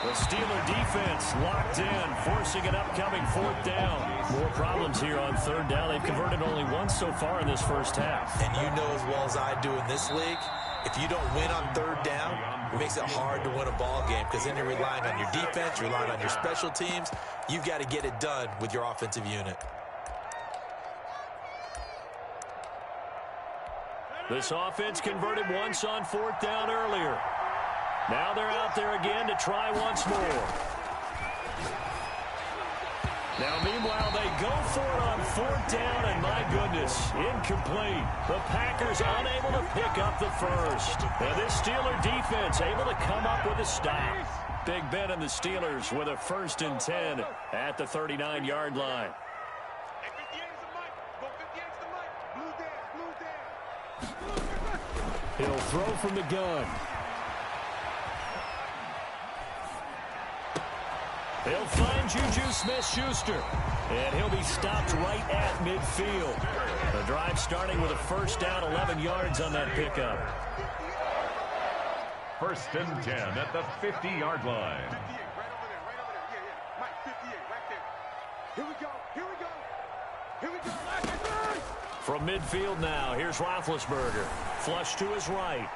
The Steeler defense locked in, forcing an upcoming 4th down. More problems here on 3rd down. They've converted only once so far in this first half. And you know as well as I do in this league, if you don't win on 3rd down, it makes it hard to win a ball game because then you're relying on your defense, you're relying on your special teams. You've got to get it done with your offensive unit. This offense converted once on 4th down earlier. Now they're out there again to try once more. Now, meanwhile, they go for it on 4th down, and my goodness, incomplete. The Packers unable to pick up the 1st. And this Steeler defense able to come up with a stop. Big Ben and the Steelers with a 1st and 10 at the 39-yard line. He'll throw from the gun. He'll find Juju Smith-Schuster, and he'll be stopped right at midfield. The drive starting with a 1st down, 11 yards on that pickup. 1st and 10 at the 50-yard line. From midfield now, here's Roethlisberger. Flush to his right.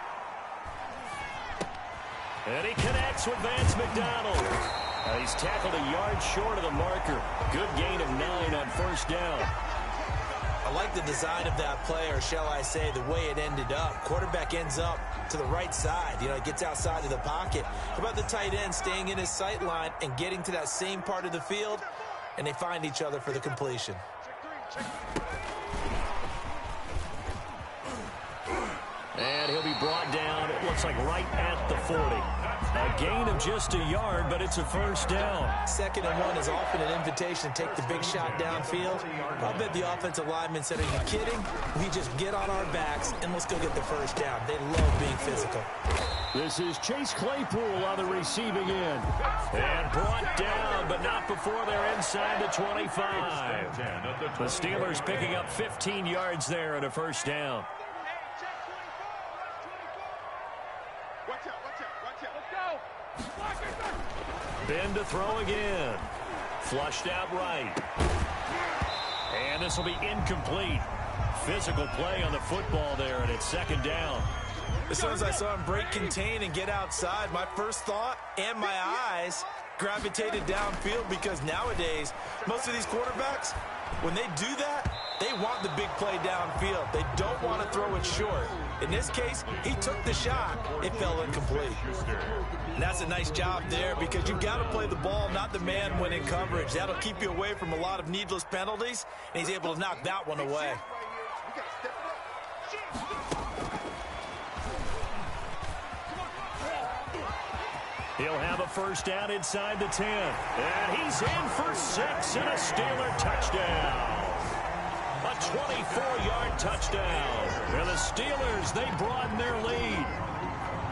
And he connects with Vance McDonald. He's tackled a yard short of the marker. Good gain of 9 on 1st down. I like the design of that play, or shall I say the way it ended up. Quarterback ends up to the right side. You know, it gets outside of the pocket. How about the tight end staying in his sight line and getting to that same part of the field, and they find each other for the completion. And he'll be brought down, it looks like right at the 40. A gain of just a yard, but it's a first down. 2nd and 1 is often an invitation to take the big shot downfield. I bet the offensive lineman said, are you kidding? We just get on our backs and let's go get the first down. They love being physical. This is Chase Claypool on the receiving end. And brought down, but not before they're inside the 25. The Steelers picking up 15 yards there and a first down. Ben to throw again. Flushed out right. And this will be incomplete. Physical play on the football there, and it's 2nd down. As soon as I saw him break contain and get outside, my first thought and my eyes gravitated downfield, because nowadays, most of these quarterbacks, when they do that, they want the big play downfield. They don't want to throw it short. In this case, he took the shot. It fell incomplete. And that's a nice job there, because you've got to play the ball, not the man when in coverage. That'll keep you away from a lot of needless penalties, and he's able to knock that one away. He'll have a first down inside the 10. And he's in for 6 and a Steeler touchdown. A 24-yard touchdown. And the Steelers, they broaden their lead.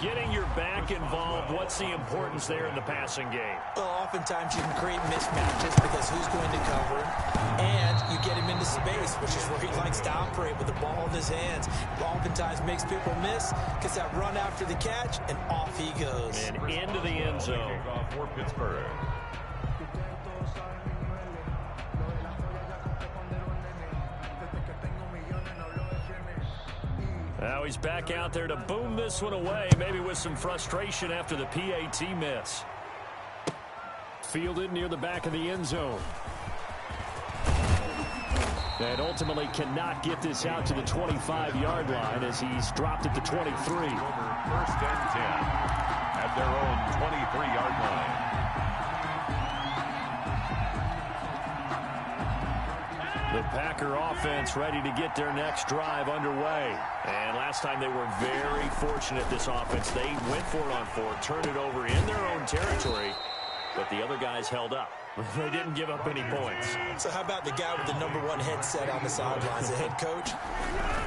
Getting your back involved, what's the importance there in the passing game? Well, oftentimes you can create mismatches because who's going to cover him, and you get him into space, which is where he likes to operate with the ball in his hands. Oftentimes makes people miss, gets that run after the catch, and off he goes. And into the end zone. For Pittsburgh. Now he's back out there to boom this one away, maybe with some frustration after the PAT miss. Fielded near the back of the end zone. And ultimately cannot get this out to the 25-yard line as he's dropped at the 23. 1st and 10 at their own 23-yard line. The Packer offense ready to get their next drive underway. And last time they were very fortunate, this offense. They went for it on 4, turned it over in their own territory, but the other guys held up. They didn't give up any points. So how about the guy with the #1 headset on the sidelines, the head coach?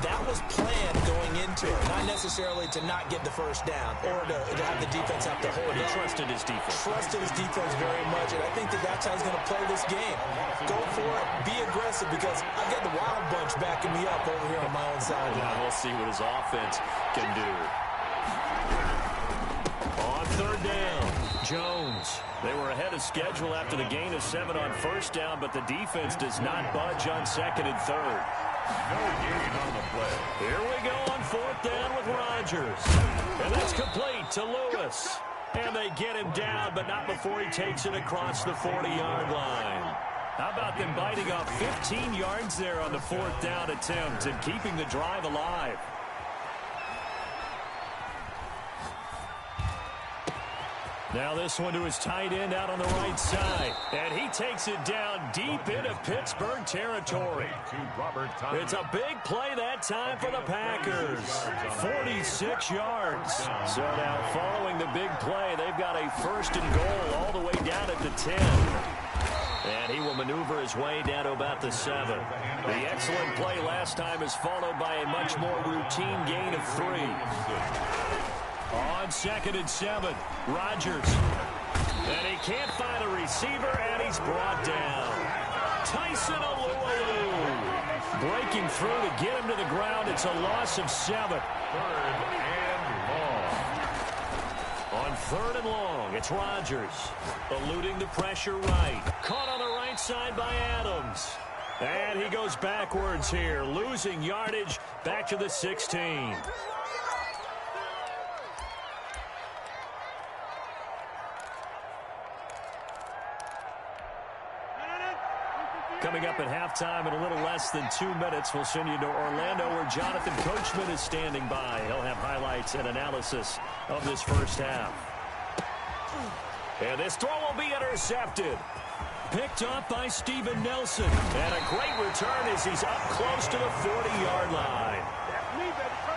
That was planned going into it, not necessarily to not get the first down or to have the defense have to hold He it. trusted his defense. Trusted his defense very much, and I think that's how he's going to play this game. Go for it, be aggressive, because I've got the Wild Bunch backing me up over here on my own sideline. Now we'll see what his offense can do. On 3rd down, Jones. They were ahead of schedule after the gain of 7 on 1st down, but the defense does not budge on 2nd and 3rd. No gain on the play. Here we go on 4th down with Rodgers. And that's complete to Lewis. And they get him down, but not before he takes it across the 40-yard line. How about them biting off 15 yards there on the 4th down attempt and keeping the drive alive? Now this one to his tight end out on the right side. And he takes it down deep into Pittsburgh territory. It's a big play that time for the Packers. 46 yards. So now following the big play, they've got a 1st and goal all the way down at the 10. And he will maneuver his way down to about the 7. The excellent play last time is followed by a much more routine gain of 3. On 2nd and 7, Rodgers. And he can't find a receiver, and he's brought down. Tyson Alualu breaking through to get him to the ground. It's a loss of 7. 3rd and long. On 3rd and long, it's Rodgers. Eluding the pressure right. Caught on the right side by Adams. And he goes backwards here, losing yardage back to the 16. Coming up at halftime in a little less than 2 minutes, we'll send you to Orlando where Jonathan Coachman is standing by. He'll have highlights and analysis of this first half. And this throw will be intercepted. Picked up by Steven Nelson. And a great return as he's up close to the 40-yard line.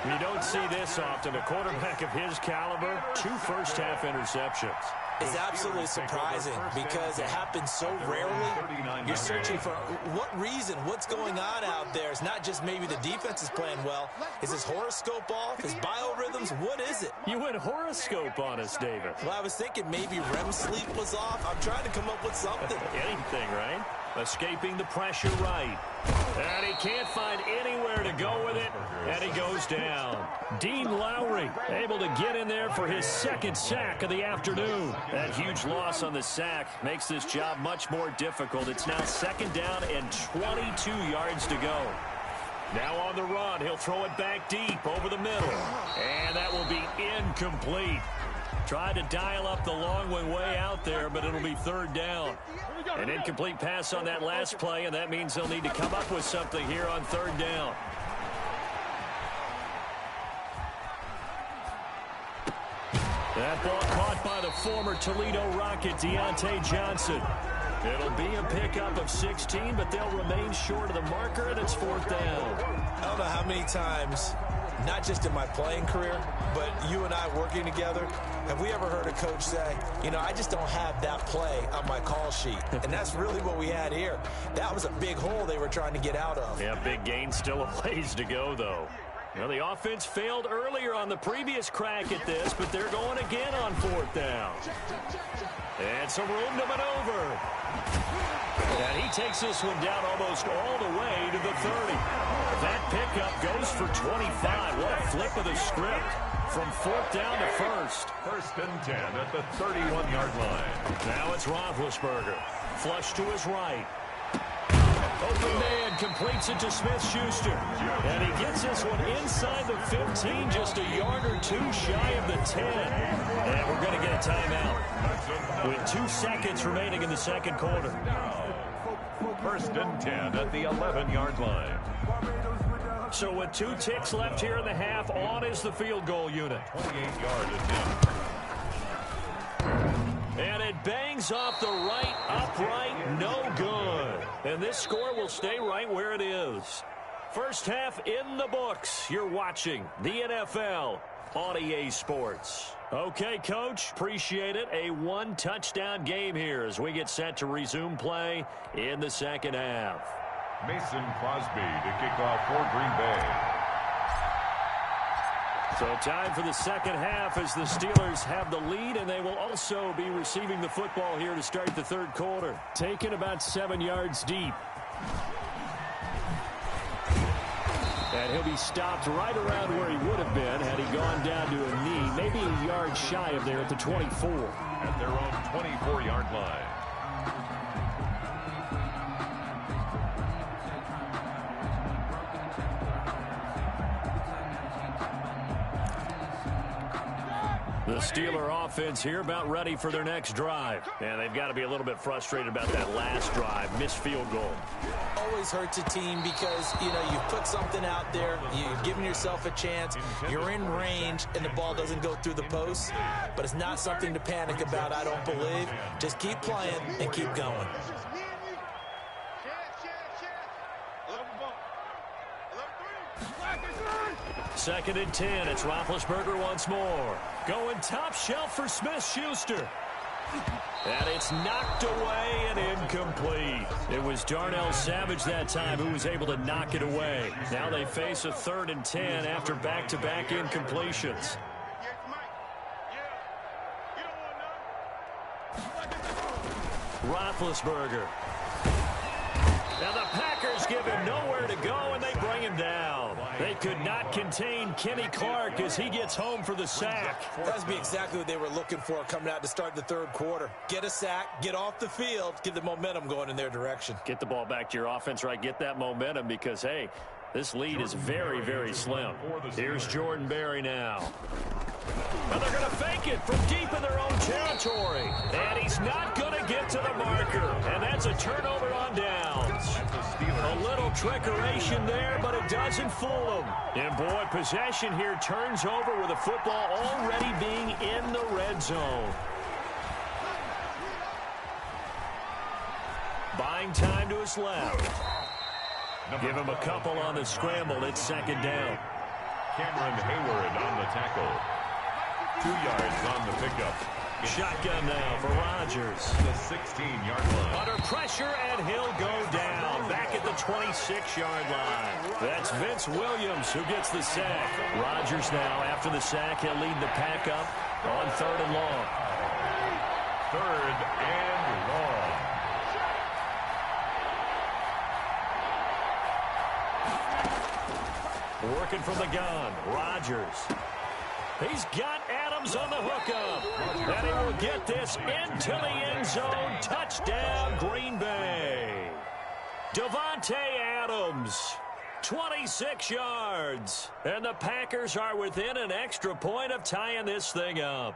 You don't see this often. A quarterback of his caliber, 2 first-half interceptions. It's absolutely surprising because it happens so rarely. You're searching for what reason, what's going on out there. It's not just maybe the defense is playing well. Is his horoscope off? His biorhythms? What is it? You went horoscope on us, David. Well, I was thinking maybe REM sleep was off. I'm trying to come up with something. Anything, right? Escaping the pressure right. And he can't find anywhere to go with it, and he goes down. Dean Lowry able to get in there for his 2nd sack of the afternoon. That huge loss on the sack makes this job much more difficult. It's now 2nd down and 22 yards to go. Now on the run, he'll throw it back deep over the middle, and that will be incomplete. Tried to dial up the long way out there, but it'll be 3rd down. An incomplete pass on that last play, and that means they'll need to come up with something here on 3rd down. That ball caught by the former Toledo Rocket, Deontay Johnson. It'll be a pickup of 16, but they'll remain short of the marker, and it's 4th down. I don't know how many times, not just in my playing career, but you and I working together, have we ever heard a coach say, you know, I just don't have that play on my call sheet? And that's really what we had here. That was a big hole they were trying to get out of. Yeah, big gain, still a ways to go, though. Well, the offense failed earlier on the previous crack at this, but they're going again on 4th down. And some room to maneuver. And he takes this one down almost all the way to the 30. That pickup goes for 25. What a flip of the script from 4th down to 1st. 1st and 10 at the 31-yard line. Now it's Roethlisberger. Flush to his right. Open man completes it to Smith-Schuster. And he gets this one inside the 15, just a yard or 2 shy of the 10. And we're going to get a timeout with 2 seconds remaining in the 2nd quarter. 1st and 10 at the 11-yard line. So with 2 ticks left here in the half, on is the field goal unit. 28-yard attempt. And it bangs off the right upright, no good. And this score will stay right where it is. First half in the books. You're watching the NFL on EA Sports. Okay, Coach, appreciate it. A 1-touchdown game here as we get set to resume play in the 2nd half. Mason Crosby to kick off for Green Bay. So time for the 2nd half as the Steelers have the lead, and they will also be receiving the football here to start the 3rd quarter. Taken about 7 yards deep. And he'll be stopped right around where he would have been had he gone down to a knee, maybe a yard shy of there at the 24. At their own 24-yard line. The Steeler offense here about ready for their next drive. And they've got to be a little bit frustrated about that last drive, missed field goal. Always hurts a team because, you know, you've put something out there, you've given yourself a chance, you're in range, and the ball doesn't go through the post. But it's not something to panic about, I don't believe. Just keep playing and keep going. Second and 10. It's Roethlisberger once more. Going top shelf for Smith-Schuster. And it's knocked away and incomplete. It was Darnell Savage that time who was able to knock it away. Now they face a 3rd and 10 after back-to-back incompletions. Roethlisberger. Now the Packers give him nowhere to go, and they bring him down. They could not contain Kenny Clark as he gets home for the sack. That'd be exactly what they were looking for coming out to start the 3rd quarter. Get a sack, get off the field, get the momentum going in their direction. Get the ball back to your offense, right? Get that momentum because, hey, this lead is very, very slim. Here's Jordan Berry now. And they're going to fake it from deep in their own territory. And he's not going to get to the marker. And that's a turnover on downs. A little trickeration there, but it doesn't fool them. And, boy, possession here turns over with the football already being in the red zone. Buying time to his left. Give him a couple on the scramble. It's 2nd down. Cameron Hayward on the tackle. 2 yards on the pickup. Shotgun now for Rodgers. The 16-yard line. Under pressure, and he'll go down. Back at the 26-yard line. That's Vince Williams who gets the sack. Rodgers now, after the sack, he'll lead the pack up on 3rd and long. 3rd and long. Working from the gun, Rodgers. He's got Adams on the hookup. And he will get this into the end zone. Touchdown, Green Bay. Davante Adams, 26 yards. And the Packers are within an extra point of tying this thing up.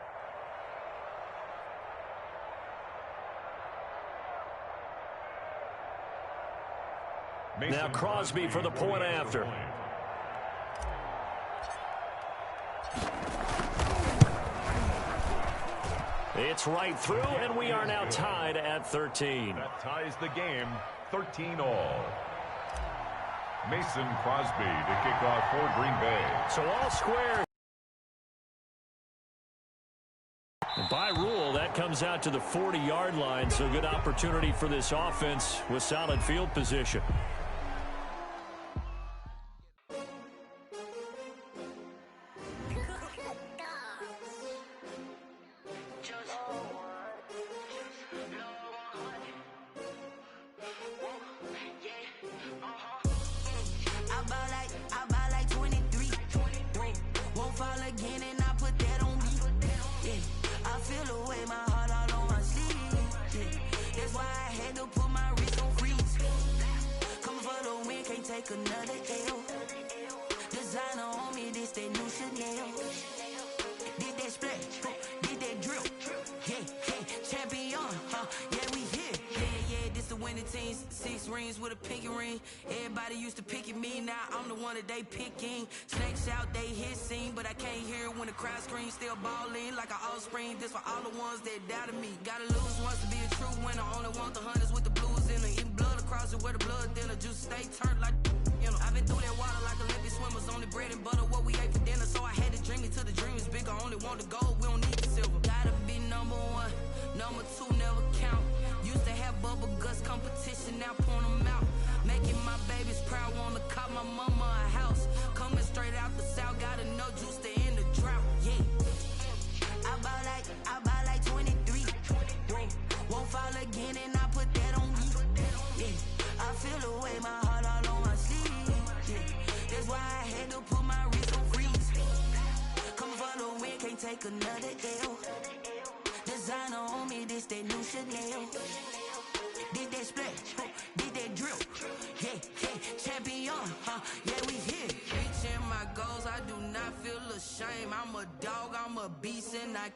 Now Crosby for the point after. It's right through, and we are now tied at 13. That ties the game, 13-all. Mason Crosby to kick off for Green Bay. So all square. By rule, that comes out to the 40-yard line, so good opportunity for this offense with solid field position.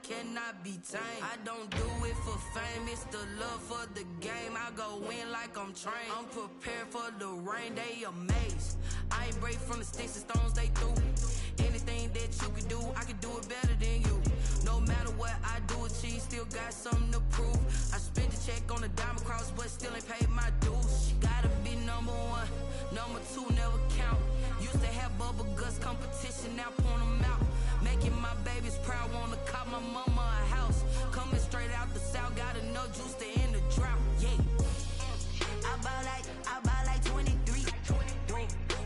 Cannot be tamed. I don't do it for fame, it's the love for the game. I go in like I'm trained. I'm prepared for the rain, they amazed. I ain't break from the sticks and stones they threw. Anything that you can do, I can do it better than you. No matter what I do, achieve, still got something to prove. I spent the check on the diamond cross, but still ain't paid my dues. She gotta be number one, number two never count. Used to have bubble guts competition, now point them out. Making my babies proud, wanna cop my mama a house. Coming straight out the south, got enough juice to end the drought. Yeah. I buy like 23.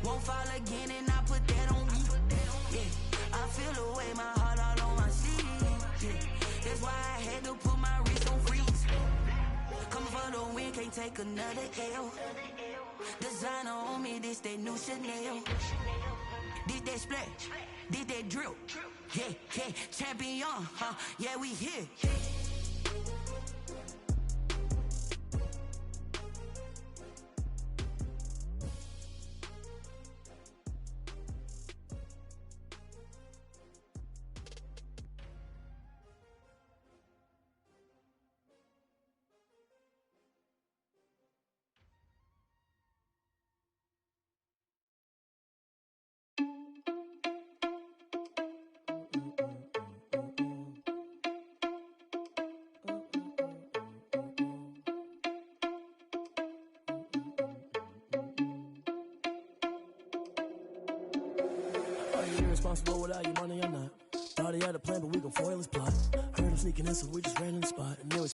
Won't fall again, and I put that on me. Yeah. I feel the way, my heart all on my sleeve. Yeah. That's why I had to put my wrist on freeze. Coming for the win, can't take another L. Designer on me, this that new Chanel. Did that splash, did that drill. Yeah, yeah, champion, huh? Yeah, we here. Are you irresponsible without your money or not? Thought he had a plan, but we gon' foil his plot. Heard him sneaking in, so we just ran in the spot. And it was